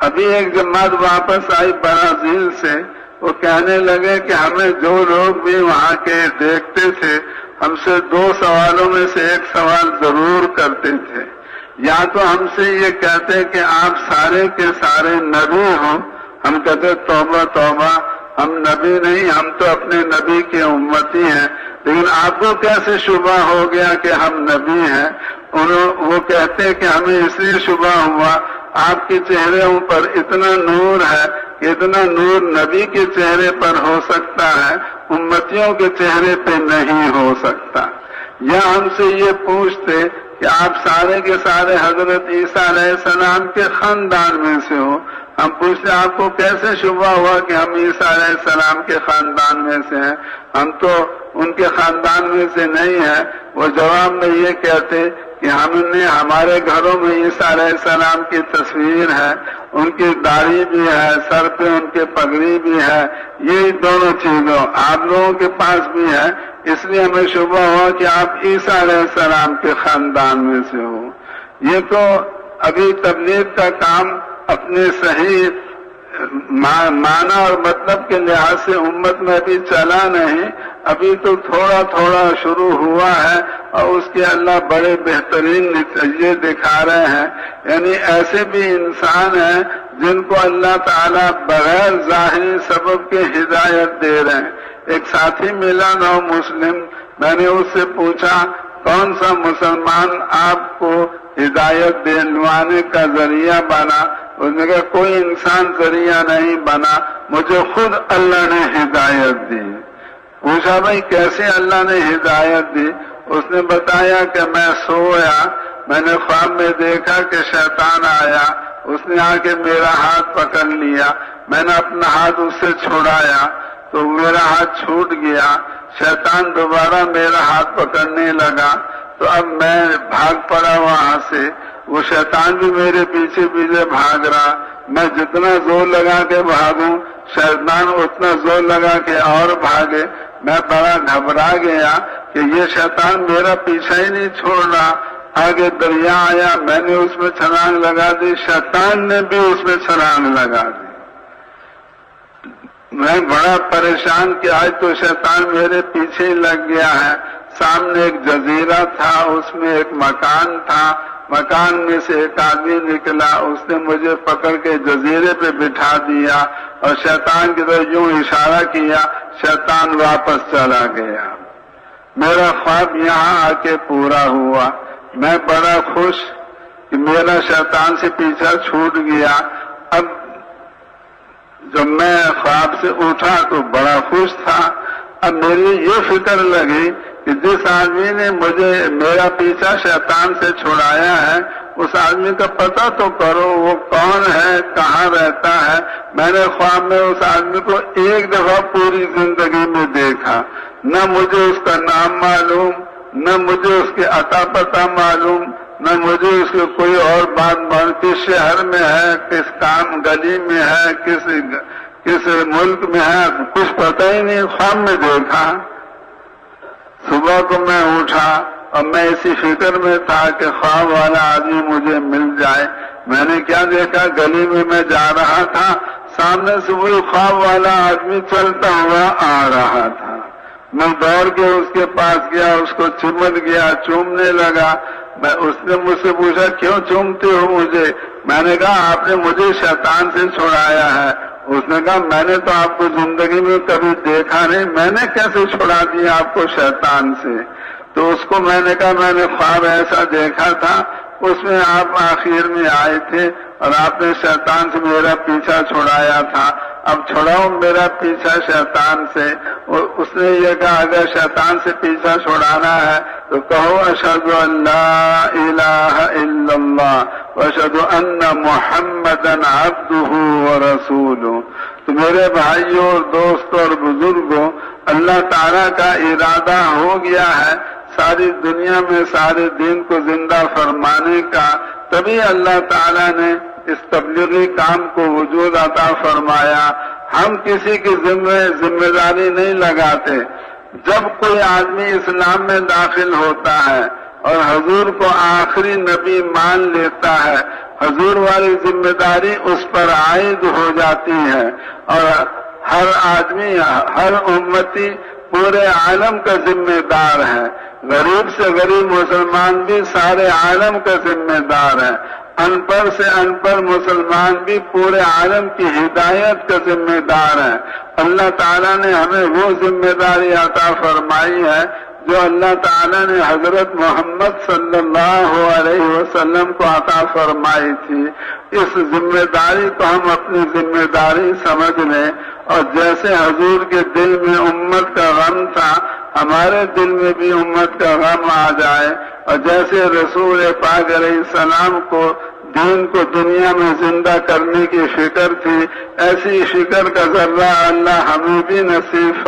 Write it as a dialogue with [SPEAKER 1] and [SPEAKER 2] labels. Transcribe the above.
[SPEAKER 1] ابھی ایک جماعت واپس آئی برازیل سے، وہ کہنے لگے کہ ہمیں جو لوگ بھی وہاں کے دیکھتے تھے ہم سے 2 سوالوں میں سے ایک سوال ضرور کرتے تھے، یا تو ہم سے یہ کہتے کہ آپ سارے کے سارے نبی ہوں، ہم کہتے توبہ توبہ، ہم نبی نہیں، ہم تو اپنے نبی کے امتی ہیں، لیکن آپ کو کیسے شبہ ہو گیا کہ ہم نبی ہیں؟ وہ کہتے کہ ہمیں اس لیے شبہ ہوا آپ کے چہروں پر اتنا نور ہے کہ اتنا نور نبی کے چہرے پر ہو سکتا ہے، امتیوں کے چہرے پہ نہیں ہو سکتا۔ یا ہم سے یہ پوچھتے کہ آپ سارے کے سارے حضرت عیسیٰ علیہ السلام کے خاندان میں سے ہو، ہم پوچھتے آپ کو کیسے شبہ ہوا کہ ہم عیسیٰ علیہ السلام کے خاندان میں سے ہیں؟ ہم تو ان کے خاندان میں سے نہیں ہیں۔ وہ جواب میں یہ کہتے کہ ہمارے گھروں میں عیسیٰ علیہ السلام کی تصویر ہے، ان کی داڑھی بھی ہے، سر پہ ان کے پگڑی بھی ہے، یہ دونوں چیزوں آپ لوگوں کے پاس بھی ہے، اس لیے ہمیں شبہ ہوا کہ آپ عیسیٰ علیہ السلام کے خاندان میں سے ہو۔ یہ تو ابھی تبلیغ کا کام اپنے صحیح معنی اور مطلب کے لحاظ سے امت میں ابھی چلا نہیں، ابھی تو تھوڑا تھوڑا شروع ہوا ہے، اور اس کے اللہ بڑے بہترین نتیجے دکھا رہے ہیں۔ یعنی ایسے بھی انسان ہیں جن کو اللہ تعالیٰ بغیر ظاہری سبب کے ہدایت دے رہے ہیں۔ ایک ساتھی ملا نو مسلم، میں نے اس سے پوچھا کون سا مسلمان آپ کو ہدایت دلوانے کا ذریعہ بنا؟ اس نے کہا کوئی انسان ذریعہ نہیں بنا، مجھے خود اللہ نے ہدایت دی۔ پوچھا بھائی کیسے اللہ نے ہدایت دی؟ اس نے بتایا کہ میں سویا، میں نے خواب میں دیکھا کہ شیطان آیا، اس نے آ کے میرا ہاتھ پکڑ لیا، میں نے اپنا ہاتھ اس سے چھڑایا تو میرا ہاتھ چھوٹ گیا، شیطان دوبارہ میرا ہاتھ پکڑنے لگا، تو اب میں بھاگ پڑا وہاں سے، وہ شیطان بھی میرے پیچھے پیچھے بھاگ رہا، میں جتنا زور لگا کے بھاگوں شیطان اتنا زور لگا کے اور بھاگے، میں بڑا گھبرا گیا کہ یہ شیطان میرا پیچھا ہی نہیں چھوڑ رہا۔ آگے دریا آیا، میں نے اس میں چھلانگ لگا دی، شیطان نے بھی اس میں چھلانگ لگا دی۔ میں بڑا پریشان کہ آج تو شیطان میرے پیچھے ہی لگ گیا ہے۔ سامنے ایک جزیرہ تھا، اس میں ایک مکان تھا، مکان میں سے ایک آدمی نکلا، اس نے مجھے پکڑ کے جزیرے پہ بٹھا دیا اور شیطان کی طرف یوں اشارہ کیا، شیطان واپس چلا گیا۔ میرا خواب یہاں آ کے پورا ہوا، میں بڑا خوش کہ میرا شیطان سے پیچھا چھوٹ گیا۔ اب جب میں خواب سے اٹھا تو بڑا خوش تھا، اب میری یہ فکر لگی کہ جس آدمی نے مجھے میرا پیچھا شیطان سے چھڑایا ہے اس آدمی کا پتہ تو کرو، وہ کون ہے، کہاں رہتا ہے۔ میں نے خواب میں اس آدمی کو ایک دفعہ پوری زندگی میں دیکھا، نہ مجھے اس کا نام معلوم، نہ مجھے اس کے عطا پتہ معلوم، نہ مجھے اس کے کوئی اور بات معلوم، کس شہر میں ہے، کس کام گلی میں ہے، کس ملک میں ہے، کچھ پتہ ہی نہیں، خواب میں دیکھا۔ صبح کو میں اٹھا اور میں اسی فکر میں تھا کہ خواب والا آدمی مجھے مل جائے۔ میں نے کیا دیکھا، گلی میں میں جا رہا تھا، سامنے سے وہی خواب والا آدمی چلتا ہوا آ رہا تھا۔ میں دوڑ کے اس کے پاس گیا، اس کو چمٹ گیا، چومنے لگا۔ اس نے مجھ سے پوچھا کیوں چومتے ہو مجھے؟ میں نے کہا آپ نے مجھے شیطان سے چھڑایا ہے۔ اس نے کہا میں نے تو آپ کو زندگی میں کبھی دیکھا نہیں، میں نے کیسے چھڑا دیا آپ کو شیطان سے؟ تو اس کو میں نے کہا میں نے خواب ایسا دیکھا تھا، اس میں آپ آخر میں آئے تھے اور آپ نے شیطان سے میرا پیچھا چھڑایا تھا، اب چھڑاؤ میرا پیچھا شیطان سے۔ اس نے یہ کہا اگر شیطان سے پیچھا چھڑانا ہے تو کہو اشہد ان لا الہ الا اللہ واشہد ان محمدا عبدہ ورسولہ۔ تو میرے بھائیوں اور دوستوں اور بزرگوں، اللہ تعالیٰ کا ارادہ ہو گیا ہے ساری دنیا میں سارے دین کو زندہ فرمانے کا، تبھی اللہ تعالیٰ نے اس تبلیغی کام کو وجود عطا فرمایا۔ ہم کسی کی ذمہ داری نہیں لگاتے۔ جب کوئی آدمی اسلام میں داخل ہوتا ہے اور حضور کو آخری نبی مان لیتا ہے، حضور والی ذمہ داری اس پر عائد ہو جاتی ہے، اور ہر آدمی، ہر امتی پورے عالم کا ذمہ دار ہے، غریب سے غریب مسلمان بھی سارے عالم کا ذمہ دار ہے، ان پڑھ سے ان پڑھ مسلمان بھی پورے عالم کی ہدایت کا ذمہ دار ہے۔ اللہ تعالیٰ نے ہمیں وہ ذمہ داری عطا فرمائی ہے جو اللہ تعالیٰ نے حضرت محمد صلی اللہ علیہ وسلم کو عطا فرمائی تھی۔ اس ذمہ داری کو ہم اپنی ذمہ داری سمجھ لیں، اور جیسے حضور کے دل میں امت کا غم تھا، ہمارے دل میں بھی امت کا غم آ جائے، اور جیسے رسول پاک علیہ السلام کو دین کو دنیا میں زندہ کرنے کی فکر تھی، ایسی فکر کا ذرہ اللہ ہمیں بھی نصیب